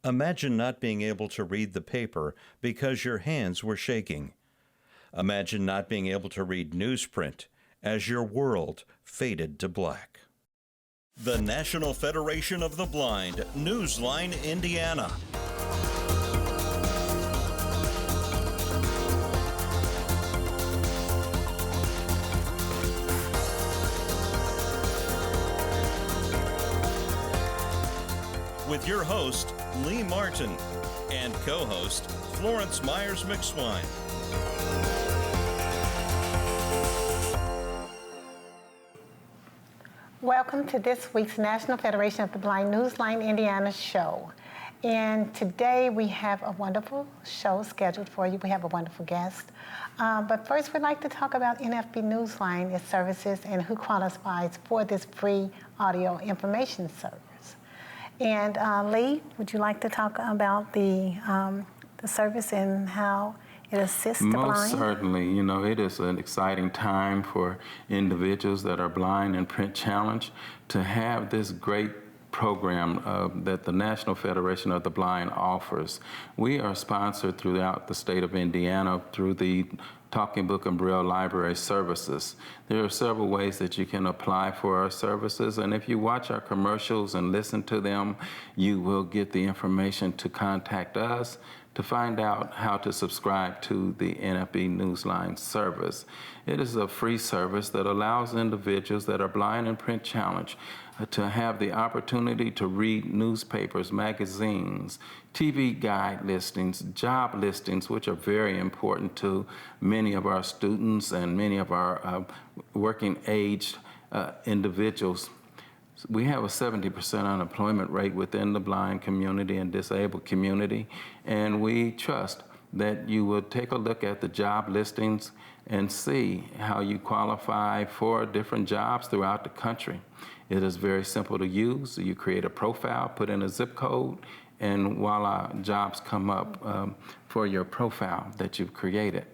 Imagine not being able to read the paper because your hands were shaking. Imagine not being able to read newsprint as your world faded to black. The National Federation of the Blind, Newsline, Indiana. With your host, Lee Martin, and co-host, Florence Myers-McSwine. Welcome to this week's National Federation of the Blind Newsline Indiana show. And today we have a wonderful show scheduled for you. We have a wonderful guest. But first we'd like to talk about NFB Newsline, its services, and who qualifies for this free audio information service. And Lee, would you like to talk about the service and how it assists the blind? Most certainly. You know, it is an exciting time for individuals that are blind and print challenged to have this great program that the National Federation of the Blind offers. We are sponsored throughout the state of Indiana through the Talking Book and Braille Library Services. There are several ways that you can apply for our services, and if you watch our commercials and listen to them, you will get the information to contact us to find out how to subscribe to the NFB Newsline service. It is a free service that allows individuals that are blind and print challenged to have the opportunity to read newspapers, magazines, TV guide listings, job listings, which are very important to many of our students and many of our working age individuals. We have a 70% unemployment rate within the blind community and disabled community, and we trust that you will take a look at the job listings and see how you qualify for different jobs throughout the country. It is very simple to use. You create a profile, put in a zip code, and voila, jobs come up for your profile that you've created.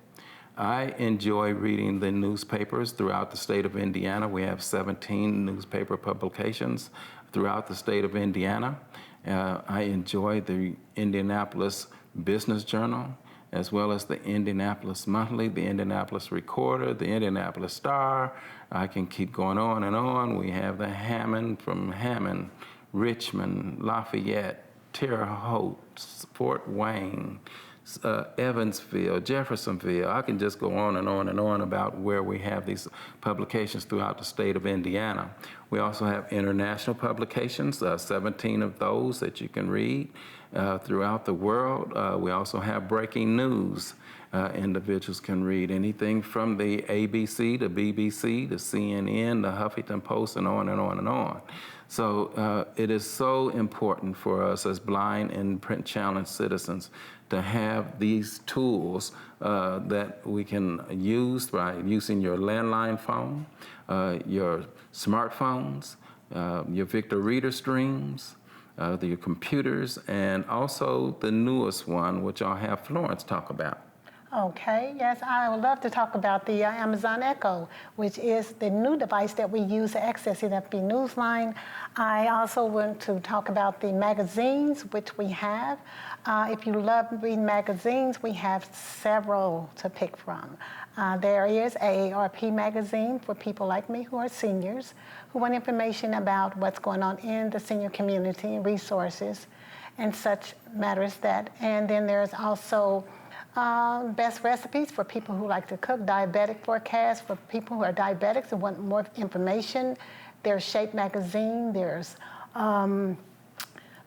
I enjoy reading the newspapers throughout the state of Indiana. We have 17 newspaper publications throughout the state of Indiana. I enjoy the Indianapolis Business Journal, as well as the Indianapolis Monthly, the Indianapolis Recorder, the Indianapolis Star. I can keep going on and on. We have the Hammond from Hammond, Richmond, Lafayette, Terre Haute, Fort Wayne, Evansville, Jeffersonville. I can just go on and on and on about where we have these publications throughout the state of Indiana. We also have international publications, 17 of those that you can read throughout the world. We also have breaking news. Individuals can read anything from the ABC, the BBC, the CNN, the Huffington Post, and on and on and on. So it is so important for us as blind and print challenged citizens to have these tools that we can use by using your landline phone, your smartphones, your Victor Reader Streams, your computers, and also the newest one, which I'll have Florence talk about. Okay, yes, I would love to talk about the Amazon Echo, which is the new device that we use to access NFB Newsline. I also want to talk about the magazines, which we have. If you love reading magazines, we have several to pick from. There is AARP magazine for people like me who are seniors, who want information about what's going on in the senior community and resources and such matters that. And then there's also best recipes for people who like to cook, diabetic forecast for people who are diabetics and want more information. There's Shape magazine, there's,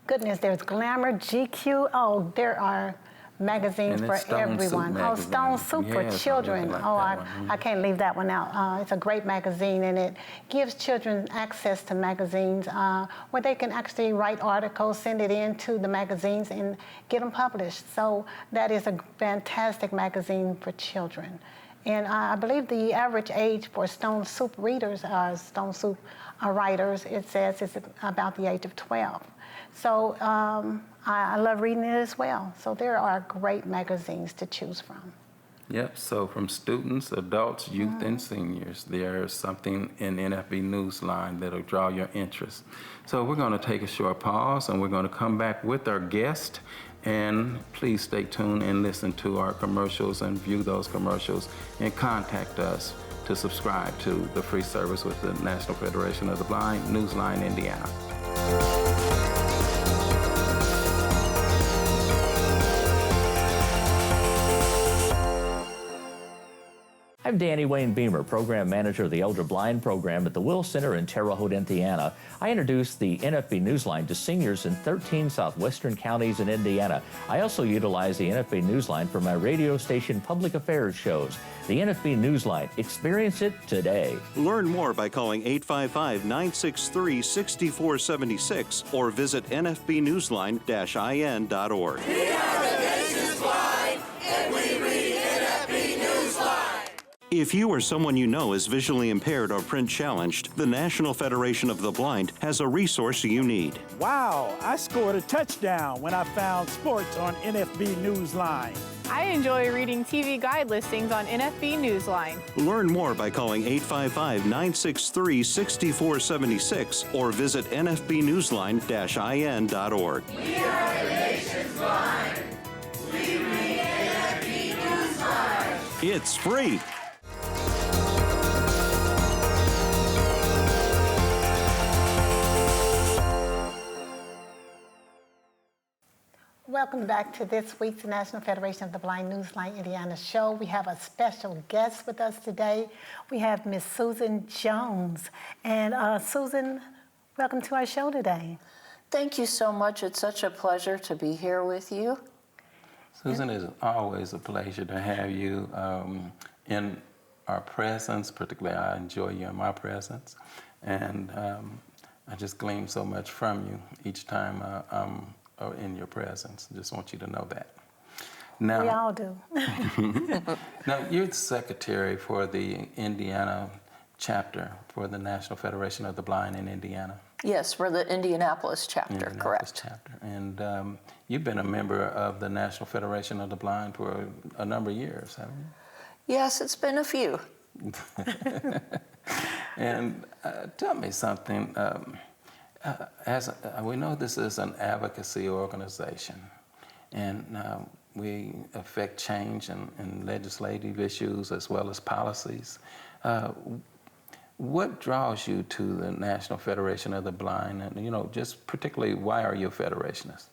there's Glamour, GQ. Oh, there are magazines for everyone. Oh, Stone Soup for children. I can't leave that one out. It's a great magazine, and it gives children access to magazines where they can actually write articles, send it in to the magazines, and get them published. So that is a fantastic magazine for children. And I believe the average age for Stone Soup readers, Stone Soup writers, it says it's about the age of 12. So I love reading it as well. So there are great magazines to choose from. Yep, so from students, adults, youth, and seniors, there's something in NFB Newsline that'll draw your interest. So we're going to take a short pause, and we're going to come back with our guest. And please stay tuned and listen to our commercials and view those commercials and contact us to subscribe to the free service with the National Federation of the Blind, Newsline, Indiana. I'm Danny Wayne Beamer, Program Manager of the Elder Blind Program at the Will Center in Terre Haute, Indiana. I introduce the NFB Newsline to seniors in 13 southwestern counties in Indiana. I also utilize the NFB Newsline for my radio station public affairs shows. The NFB Newsline, experience it today. Learn more by calling 855-963-6476 or visit nfbnewsline-in.org. We are the nation's blind, and we read NFB Newsline. If you or someone you know is visually impaired or print challenged, the National Federation of the Blind has a resource you need. Wow, I scored a touchdown when I found sports on NFB Newsline. I enjoy reading TV guide listings on NFB Newsline. Learn more by calling 855-963-6476 or visit nfbnewsline-in.org. We are the nation's blind. We read NFB Newsline. It's free. Welcome back to this week's National Federation of the Blind Newsline Indiana show. We have a special guest with us today. We have Miss Susan Jones. And Susan, welcome to our show today. Thank you so much. It's such a pleasure to be here with you. Susan, it's always a pleasure to have you in our presence. Particularly, I enjoy you in my presence. And I just glean so much from you each time I'm in your presence. Just want you to know that. Now, We all do. now, you're the secretary for the Indiana chapter for the National Federation of the Blind in Indiana. Yes, for the Indianapolis chapter, Indianapolis correct. chapter. And you've been a member of the National Federation of the Blind for a number of years, haven't you? Yes, it's been a few. And tell me something. We know this is an advocacy organization, and we affect change in legislative issues as well as policies. What draws you to the National Federation of the Blind? And, just particularly, why are you a federationist?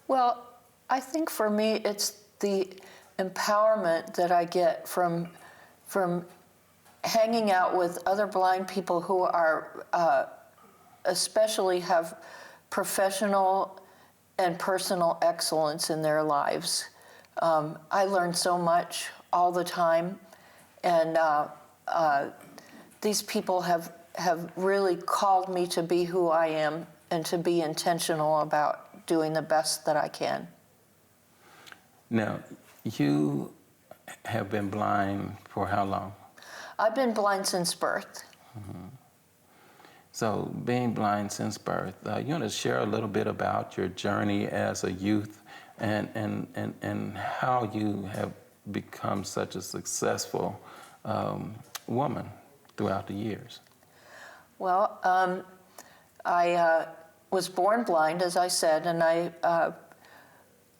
Well, I think for me, it's the empowerment that I get from hanging out with other blind people who are especially have professional and personal excellence in their lives. I learn so much all the time, and these people have really called me to be who I am and to be intentional about doing the best that I can. Now, you have been blind for how long? I've been blind since birth. Mm-hmm. So, being blind since birth, you want to share a little bit about your journey as a youth and how you have become such a successful woman throughout the years? Well, I was born blind, as I said, and I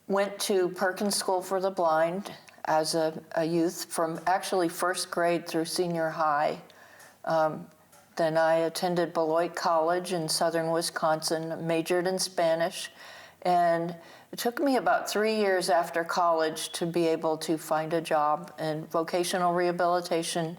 went to Perkins School for the Blind as a youth from actually first grade through senior high. Then I attended Beloit College in southern Wisconsin, majored in Spanish, and it took me about 3 years after college to be able to find a job, and vocational rehabilitation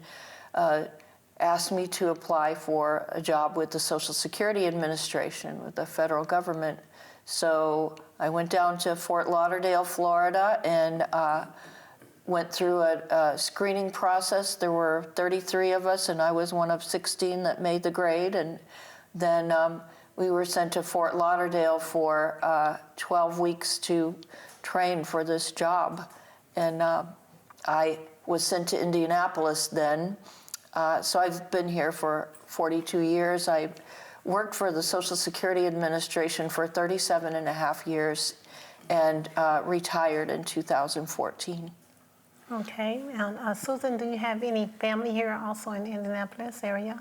asked me to apply for a job with the Social Security Administration, with the federal government. So I went down to Fort Lauderdale, Florida, and went through a screening process. There were 33 of us, and I was one of 16 that made the grade. And then we were sent to Fort Lauderdale for 12 weeks to train for this job. And I was sent to Indianapolis then. So I've been here for 42 years. I worked for the Social Security Administration for 37 and a half years and retired in 2014. Okay. Susan, do you have any family here also in the Indianapolis area?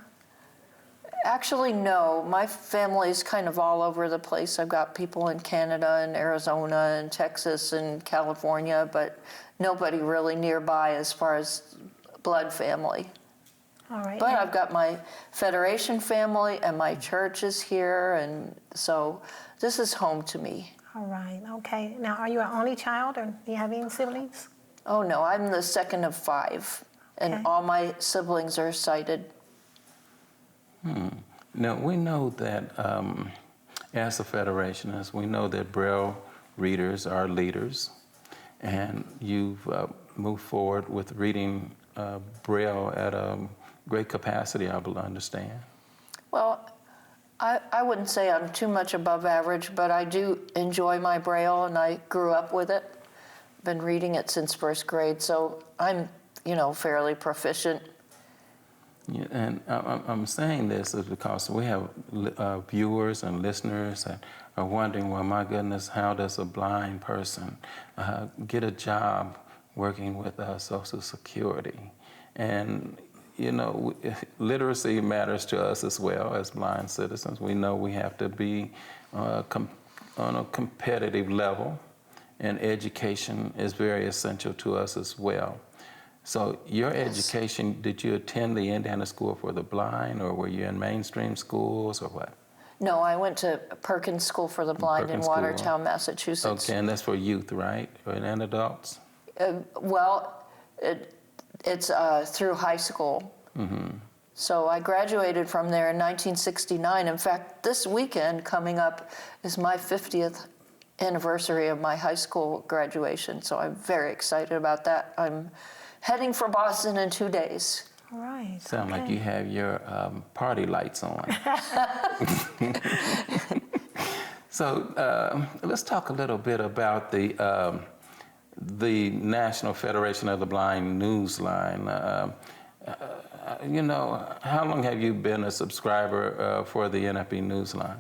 Actually, no. My family's kind of all over the place. I've got people in Canada and Arizona and Texas and California, but nobody really nearby as far as blood family. All right. But I've got my Federation family and my church is here, and so this is home to me. All right. Okay. Now, are you an only child, or do you have any siblings? Oh no, I'm the second of 5, and Okay. all my siblings are sighted. Now, we know that as a Federationist, we know that Braille readers are leaders, and you've moved forward with reading Braille at a great capacity, I understand. Well, I wouldn't say I'm too much above average, but I do enjoy my Braille, and I grew up with it. Been reading it since first grade, so I'm, fairly proficient. Yeah, and I'm saying this is because we have viewers and listeners that are wondering, well, my goodness, how does a blind person get a job working with Social Security? And, literacy matters to us as well as blind citizens. We know we have to be on a competitive level, and education is very essential to us as well. So your education, did you attend the Indiana School for the Blind, or were you in mainstream schools, or what? No, I went to Perkins School for the Blind in Perkins School. Watertown, Massachusetts. Okay, and that's for youth, right? And adults? Well, it's through high school. Mm-hmm. So I graduated from there in 1969. In fact, this weekend coming up is my 50th anniversary of my high school graduation, so I'm very excited about that. I'm heading for Boston in 2 days. All right. Sound okay. like you have your party lights on. So let's talk a little bit about the National Federation of the Blind Newsline. How long have you been a subscriber for the NFB Newsline?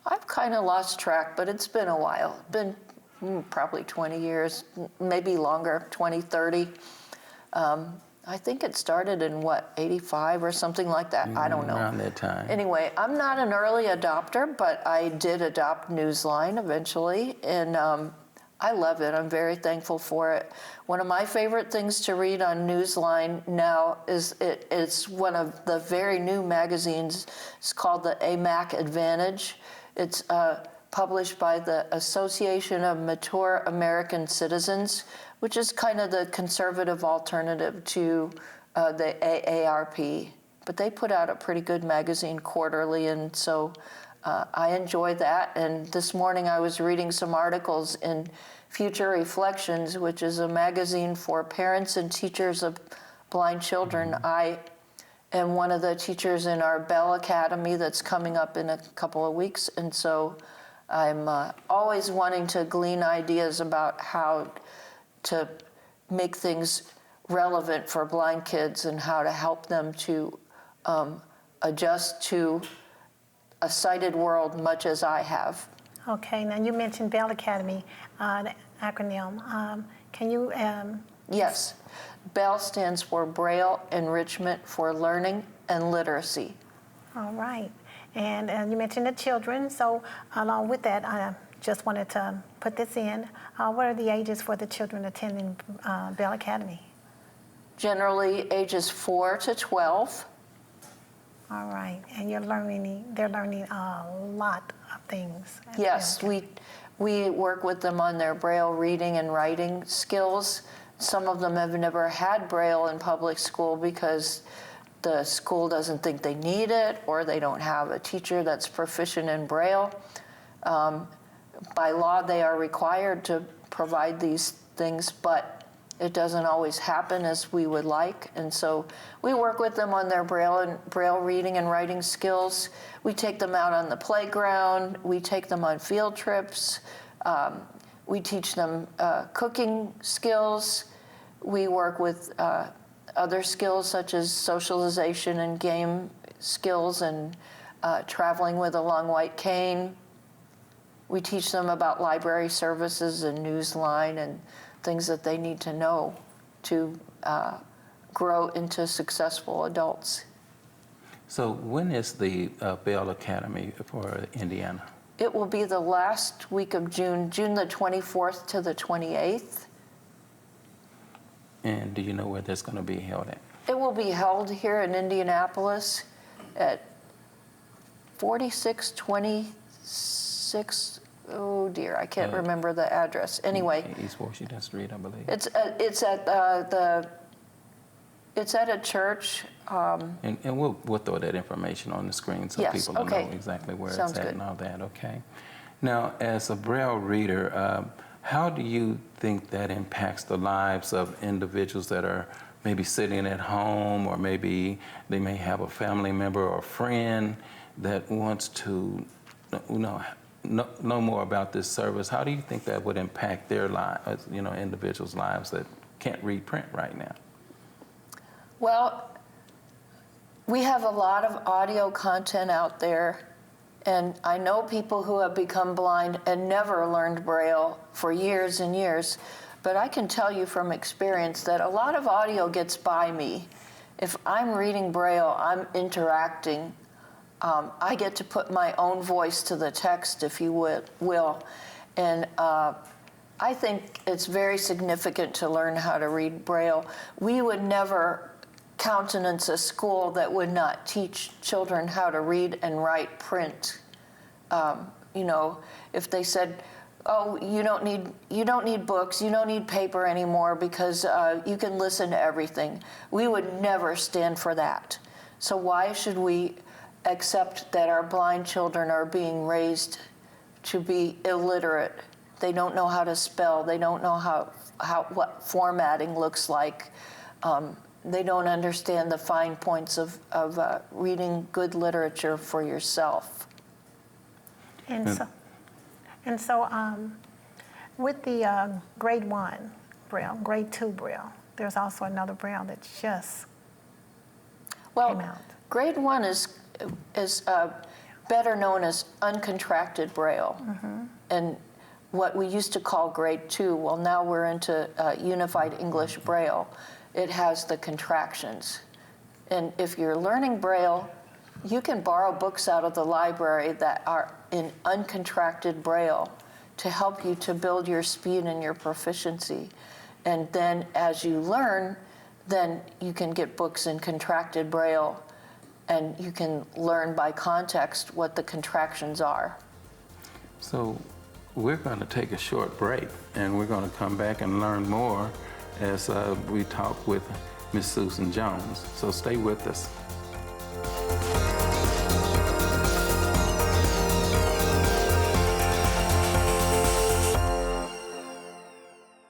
I've kind of lost track, but it's been a while. Been probably 20 years, maybe longer, 20, 30. I think it started in, 85 or something like that? I don't know. Around that time. Anyway, I'm not an early adopter, but I did adopt Newsline eventually, and I love it. I'm very thankful for it. One of my favorite things to read on Newsline now is it's one of the very new magazines. It's called the AMAC Advantage. It's published by the Association of Mature American Citizens, which is kind of the conservative alternative to the AARP. But they put out a pretty good magazine quarterly, and so I enjoy that. And this morning I was reading some articles in Future Reflections, which is a magazine for parents and teachers of blind children. I am one of the teachers in our Bell Academy that's coming up in a couple of weeks, and so I'm always wanting to glean ideas about how to make things relevant for blind kids and how to help them to adjust to a sighted world much as I have. Okay. Now, you mentioned Bell Academy, the acronym. Can you... Yes. BELL stands for Braille Enrichment for Learning and Literacy. All right. And you mentioned the children, so along with that, I just wanted to put this in. What are the ages for the children attending Bell Academy? Generally ages 4 to 12. All right. And they're learning a lot of things. Yes, we work with them on their Braille reading and writing skills. Some of them have never had Braille in public school because the school doesn't think they need it, or they don't have a teacher that's proficient in Braille. By law, they are required to provide these things, but it doesn't always happen as we would like. And so we work with them on their Braille reading and writing skills. We take them out on the playground. We take them on field trips. We teach them cooking skills. We work with other skills such as socialization and game skills and traveling with a long white cane. We teach them about library services and Newsline and things that they need to know. to grow into successful adults. So when is the Bell Academy for Indiana? It will be the last week of June, June the 24th to the 28th. And do you know where that's going to be held at? It will be held here in Indianapolis at 4626, oh dear, I can't remember the address. Anyway. East Washington Street, I believe. It's at a church. And we'll throw that information on the screen so Yes, people okay. know exactly where Sounds it's at good. and all that, okay? Now, as a Braille reader, how do you think that impacts the lives of individuals that are maybe sitting at home, or maybe they may have a family member or friend that wants to know more about this service? How do you think that would impact their lives, individuals' lives that can't read print right now? Well, we have a lot of audio content out there, and I know people who have become blind and never learned Braille for years and years, but I can tell you from experience that a lot of audio gets by me. If I'm reading Braille, I'm interacting. I get to put my own voice to the text, if you will. And I think it's very significant to learn how to read Braille. We would never countenance a school that would not teach children how to read and write print. If they said, "Oh, you don't need books, you don't need paper anymore because you can listen to everything," we would never stand for that. So why should we accept that our blind children are being raised to be illiterate? They don't know how to spell. They don't know what formatting looks like. They don't understand the fine points of reading good literature for yourself. And so with the grade 1 Braille, grade 2 Braille, there's also another Braille that just came out. Grade 1 is better known as uncontracted Braille. And what we used to call grade 2, well, now we're into Unified English Braille. It has the contractions. And if you're learning Braille, you can borrow books out of the library that are in uncontracted Braille to help you to build your speed and your proficiency. And then as you learn, then you can get books in contracted Braille, and you can learn by context what the contractions are. So we're going to take a short break, and we're going to come back and learn more as we talk with Ms. Susan Jones. So stay with us.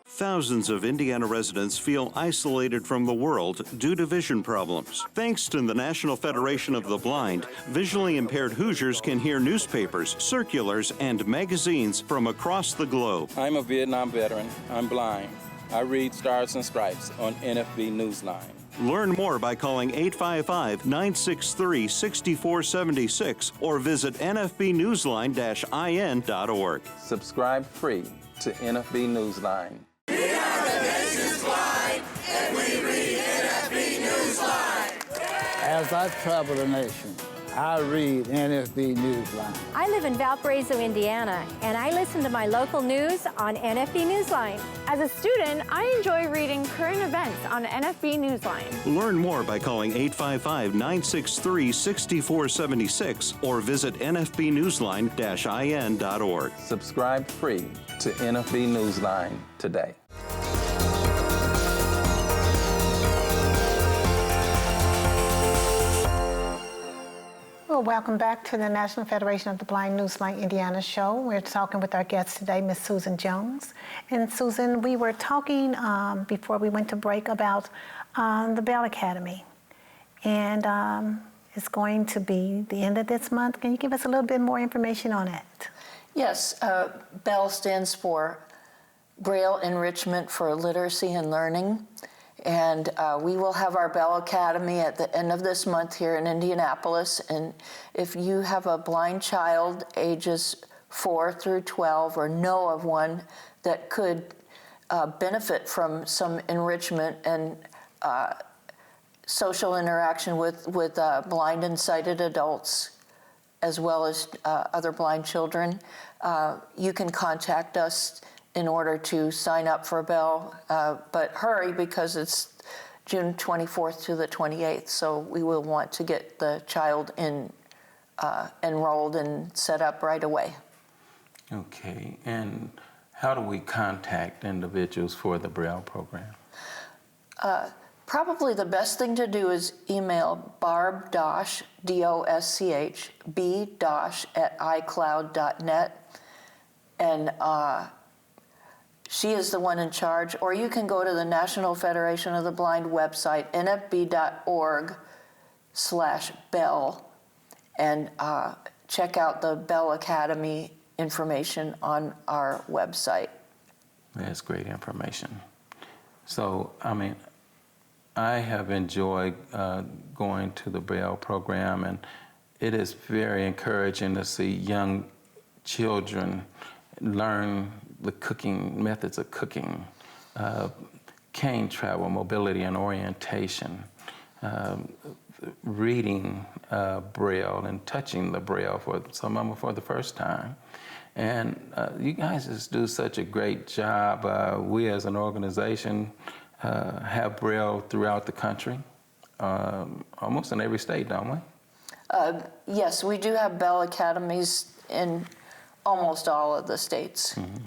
Thousands of Indiana residents feel isolated from the world due to vision problems. Thanks to the National Federation of the Blind, visually impaired Hoosiers can hear newspapers, circulars, and magazines from across the globe. I'm a Vietnam veteran. I'm blind. I read Stars and Stripes on NFB Newsline. Learn more by calling 855-963-6476 or visit nfbnewsline-in.org. Subscribe free to NFB Newsline. We are the nation's blind, and we read NFB Newsline. As I travel the nation, I read NFB Newsline. I live in Valparaiso, Indiana, and I listen to my local news on NFB Newsline. As a student, I enjoy reading current events on NFB Newsline. Learn more by calling 855-963-6476 or visit nfbnewsline-in.org. Subscribe free to NFB Newsline today. Well, welcome back to the National Federation of the Blind Newsline Indiana show. We're talking with our guest today, Ms. Susan Jones. And Susan, we were talking before we went to break about the Bell Academy. And it's going to be the end of this month. Can you give us a little bit more information on it? Yes, BELL stands for Braille Enrichment for Literacy and Learning. And we will have our Bell Academy at the end of this month here in Indianapolis. And if you have a blind child ages 4 through 12 or know of one that could benefit from some enrichment and social interaction with blind and sighted adults, as well as other blind children, you can contact us in order to sign up for Bell. But hurry, because it's June 24th to the 28th, so we will want to get the child enrolled and set up right away. Okay, and how do we contact individuals for the Braille program? Probably the best thing to do is email Barb Dosch, D-O-S-C-H, b-dosch@icloud.net, and she is the one in charge. Or you can go to the National Federation of the Blind website, nfb.org/Bell, and check out the Bell Academy information on our website. That's great information. So, I have enjoyed going to the Braille program, and it is very encouraging to see young children learn the cooking methods of cooking, cane travel, mobility, and orientation, reading Braille and touching the Braille for some of them for the first time. And you guys just do such a great job. We as an organization have Braille throughout the country, almost in every state, don't we? Yes, we do have Bell Academies in almost all of the states. Mm-hmm.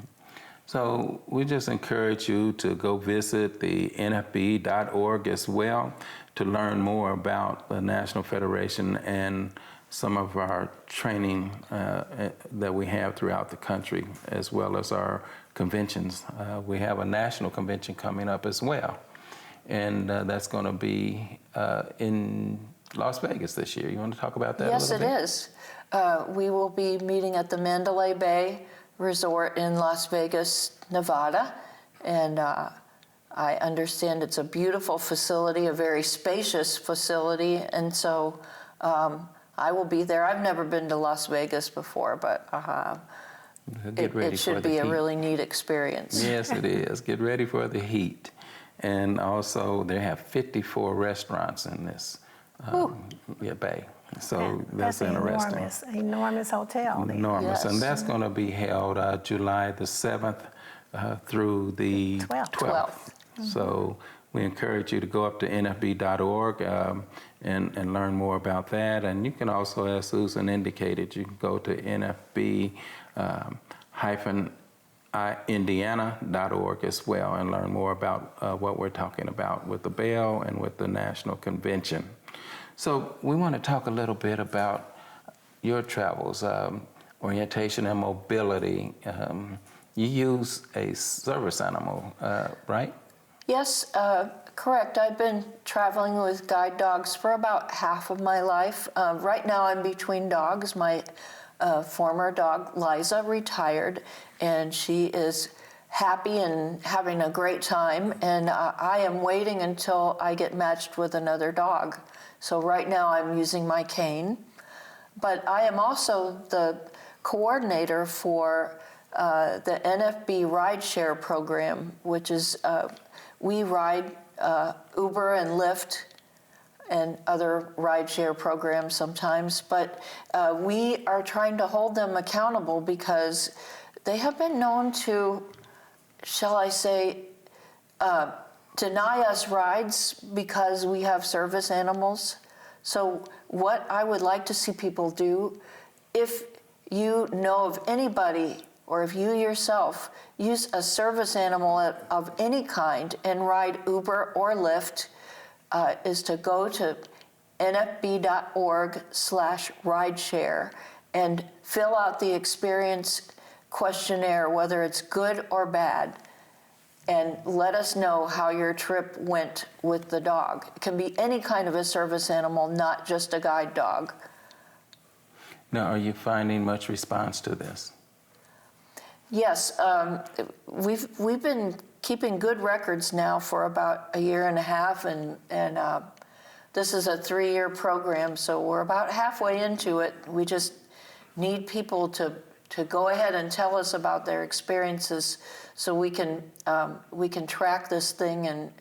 So we just encourage you to go visit the nfb.org as well to learn more about the National Federation and some of our training that we have throughout the country, as well as our conventions. We have a national convention coming up as well, and that's going to be in Las Vegas this year. You want to talk about that a little bit? Yes, it is. We will be meeting at the Mandalay Bay Resort in Las Vegas, Nevada, and I understand it's a beautiful facility, a very spacious facility, and so I will be there. I've never been to Las Vegas before, but it should be a really neat experience. Yes, it is. Get ready for the heat. And also, they have 54 restaurants in this bay. So that's interesting. Enormous hotel. Enormous. Yes. And that's going to be held July the 7th through the 12th. Mm-hmm. So we encourage you to go up to nfb.org and learn more about that. And you can also, as Susan indicated, you can go to nfb-indiana.org as well and learn more about what we're talking about with the Bell and with the National Convention. So we want to talk a little bit about your travels, orientation and mobility. You use a service animal, right? Yes, correct. I've been traveling with guide dogs for about half of my life. Right now I'm between dogs. My former dog, Liza, retired, and she is happy and having a great time, and I am waiting until I get matched with another dog. So right now I'm using my cane, but I am also the coordinator for the NFB rideshare program, which is we ride Uber and Lyft and other rideshare programs sometimes, but we are trying to hold them accountable because they have been known to, shall I say, deny us rides because we have service animals. So what I would like to see people do, if you know of anybody or if you yourself use a service animal of any kind and ride Uber or Lyft, is to go to nfb.org/rideshare and fill out the experience questionnaire, whether it's good or bad, and let us know how your trip went with the dog. It can be any kind of a service animal, not just a guide dog. Now, are you finding much response to this? Yes, we've been keeping good records now for about a year and a half, and this is a 3-year program, so we're about halfway into it. We just need people to to go ahead and tell us about their experiences so we can track this thing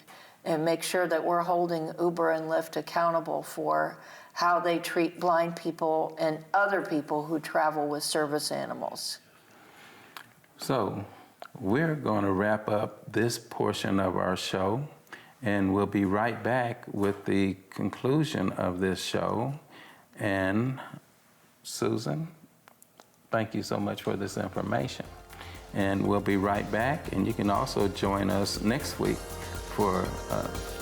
and make sure that we're holding Uber and Lyft accountable for how they treat blind people and other people who travel with service animals. So we're going to wrap up this portion of our show, and we'll be right back with the conclusion of this show. And Susan, thank you so much for this information. And we'll be right back, and you can also join us next week for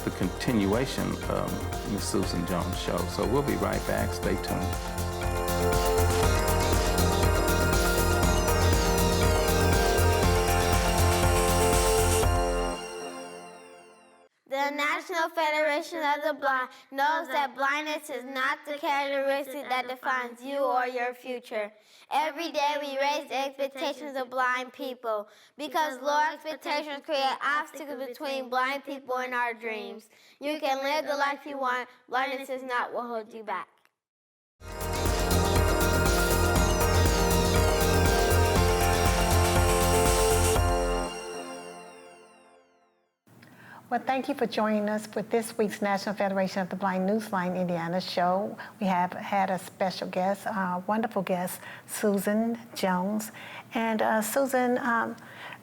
the continuation of Ms. Susan Jones' show. So we'll be right back. Stay tuned. The National Federation of the Blind knows that blindness is not the characteristic that defines you or your future. Every day we raise the expectations of blind people because low expectations create obstacles between blind people and our dreams. You can live the life you want. Blindness is not what holds you back. Well, thank you for joining us for this week's National Federation of the Blind Newsline Indiana show. We have had a special guest, wonderful guest, Susan Jones. And Susan,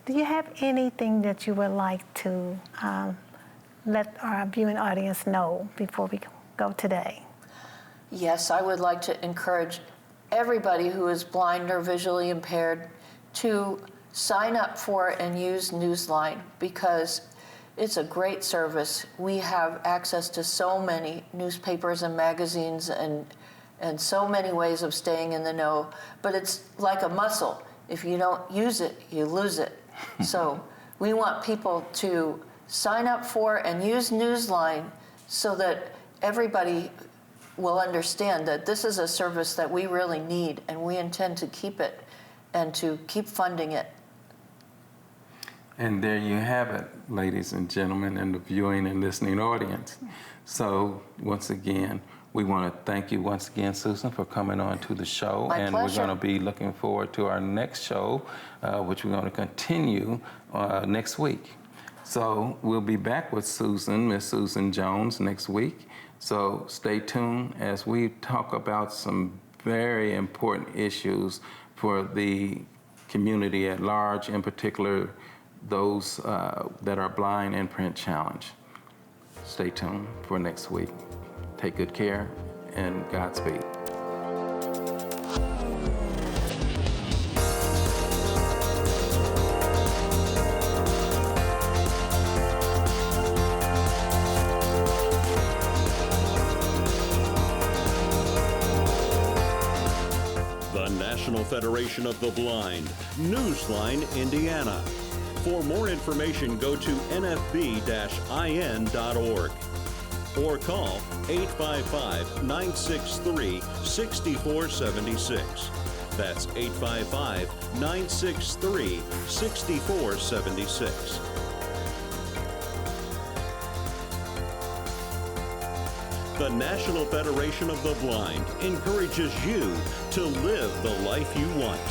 do you have anything that you would like to let our viewing audience know before we go today? Yes, I would like to encourage everybody who is blind or visually impaired to sign up for and use Newsline because it's a great service. We have access to so many newspapers and magazines and so many ways of staying in the know, but it's like a muscle. If you don't use it, you lose it. So we want people to sign up for and use Newsline so that everybody will understand that this is a service that we really need and we intend to keep it and to keep funding it. And there you have it, ladies and gentlemen, and the viewing and listening audience. So once again, we want to thank you once again, Susan, for coming on to the show. My and pleasure. We're going to be looking forward to our next show, which we're going to continue next week. So we'll be back with Susan, Miss Susan Jones, next week. So stay tuned as we talk about some very important issues for the community at large, in particular those that are blind and print challenged. Stay tuned for next week. Take good care and Godspeed. The National Federation of the Blind, Newsline, Indiana. For more information, go to nfb-in.org or call 855-963-6476. That's 855-963-6476. The National Federation of the Blind encourages you to live the life you want.